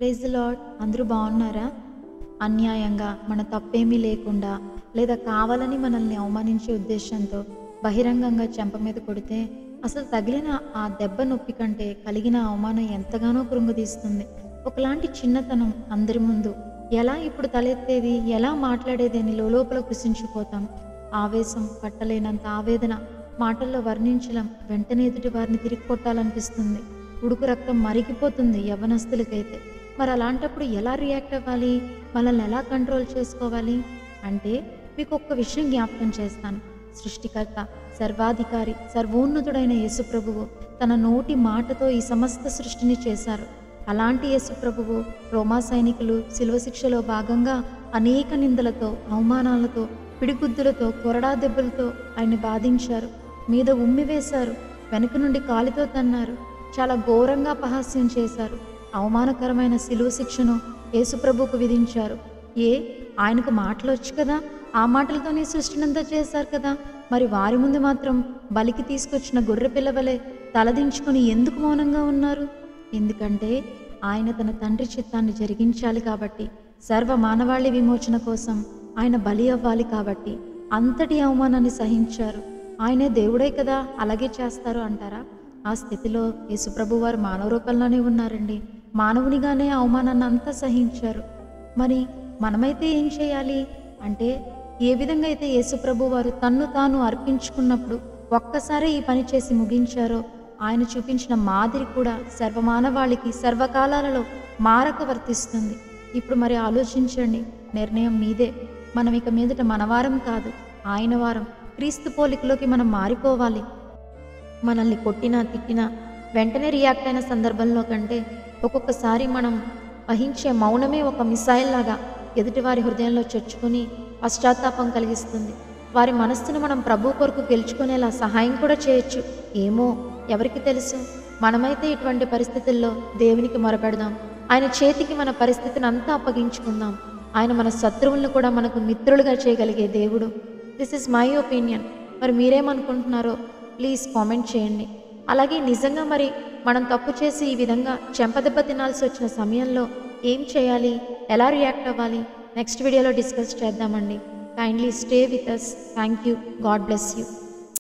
Praise the lord. అందరూ బాగున్నారా? అన్యాయంగా మన తప్పేమీ లేకుండా లేదా కావాలని మనల్ని అవమానించే ఉద్దేశంతో బహిరంగంగా చెంప మీద కొడితే అసలు తగిలిన ఆ దెబ్బ నొప్పి కంటే కలిగిన అవమానం ఎంతగానో కృంగదీస్తుంది. ఒకలాంటి చిన్నతనం అందరి ముందు ఎలా ఇప్పుడు తలెత్తేది, ఎలా మాట్లాడేది అని లోపల కృషించిపోతాం. ఆవేశం పట్టలేనంత ఆవేదన మాటల్లో వర్ణించలేం. వెంటనే ఎదుటి వారిని తిరిగి కొట్టాలనిపిస్తుంది. ఉడుకు రక్తం మరిగిపోతుంది యవ్వనస్తులకైతే. మరి అలాంటప్పుడు ఎలా రియాక్ట్ అవ్వాలి, మనల్ని ఎలా కంట్రోల్ చేసుకోవాలి అంటే మీకు ఒక్క విషయం జ్ఞాపకం చేస్తాను. సృష్టికర్త, సర్వాధికారి, సర్వోన్నతుడైన యేసుప్రభువు తన నోటి మాటతో ఈ సమస్త సృష్టిని చేశారు. అలాంటి యేసుప్రభువు రోమా సైనికులు శిలువ శిక్షలో భాగంగా అనేక నిందలతో, అవమానాలతో, పిడిగుద్దులతో, కొరడా దెబ్బలతో ఆయన బాధించారు. మీద ఉమ్మివేశారు, వెనుక నుండి కాలితో తన్నారు, చాలా ఘోరంగా అపహాస్యం చేశారు. అవమానకరమైన శిలువ శిక్షను యేసుప్రభువుకు విధించారు. ఆయనకు మాటలు వచ్చు కదా, ఆ మాటలతోనే సృష్టినంతా చేశారు కదా, మరి వారి ముందు మాత్రం బలికి తీసుకొచ్చిన గొర్రె పిల్లవలే తలదించుకొని ఎందుకు మౌనంగా ఉన్నారు? ఎందుకంటే ఆయన తన తండ్రి చిత్తాన్ని జరిగించాలి కాబట్టి, సర్వ మానవాళి విమోచన కోసం ఆయన బలి అవ్వాలి కాబట్టి అంతటి అవమానాన్ని సహించారు. ఆయనే దేవుడే కదా, అలాగే చేస్తారు అంటారా? ఆ స్థితిలో యేసుప్రభు వారు మానవ రూపంలోనే ఉన్నారండి. మానవునిగానే అవమానాన్ని అంతా సహించారు. మరి మనమైతే ఏం చేయాలి అంటే, ఏ విధంగా అయితే యేసుప్రభు వారు తన్ను తాను అర్పించుకున్నప్పుడు ఒక్కసారి ఈ పని చేసి ముగించారో, ఆయన చూపించిన మాదిరి కూడా సర్వమానవాళికి సర్వకాలాలలో మారక వర్తిస్తుంది. ఇప్పుడు మరి ఆలోచించండి, నిర్ణయం మీదే. మనం ఇక మీదట మనవారం కాదు, ఆయన వారం. క్రీస్తు పోలికలోకి మనం మారిపోవాలి. మనల్ని కొట్టినా తిట్టినా వెంటనే రియాక్ట్ అయిన సందర్భంలో కంటే ఒక్కొక్కసారి మనం వహించే మౌనమే ఒక మిసైల్ లాగా ఎదుటివారి హృదయంలో చొచ్చుకొని పశ్చాత్తాపం కలిగిస్తుంది. వారి మనస్సును మనం ప్రభు కొరకు గెలుచుకునేలా సహాయం కూడా చేయొచ్చు. ఏమో, ఎవరికి తెలుసు? మనమైతే ఇటువంటి పరిస్థితుల్లో దేవునికి మొరపెడదాం. ఆయన చేతికి మన పరిస్థితిని అంతా అప్పగించుకుందాం. ఆయన మన శత్రువులను కూడా మనకు మిత్రులుగా చేయగలిగే దేవుడు. This is my opinion. మరి మీరేమనుకుంటున్నారో ప్లీజ్ కామెంట్ చేయండి. అలాగే నిజంగా మరి మనం తప్పు చేసి ఈ విధంగా చెంపదెబ్బ తినాల్సి వచ్చిన సమయంలో ఏం చేయాలి, ఎలా రియాక్ట్ అవ్వాలి, నెక్స్ట్ వీడియోలో డిస్కస్ చేద్దామండి. Kindly stay with us. Thank you. God bless you.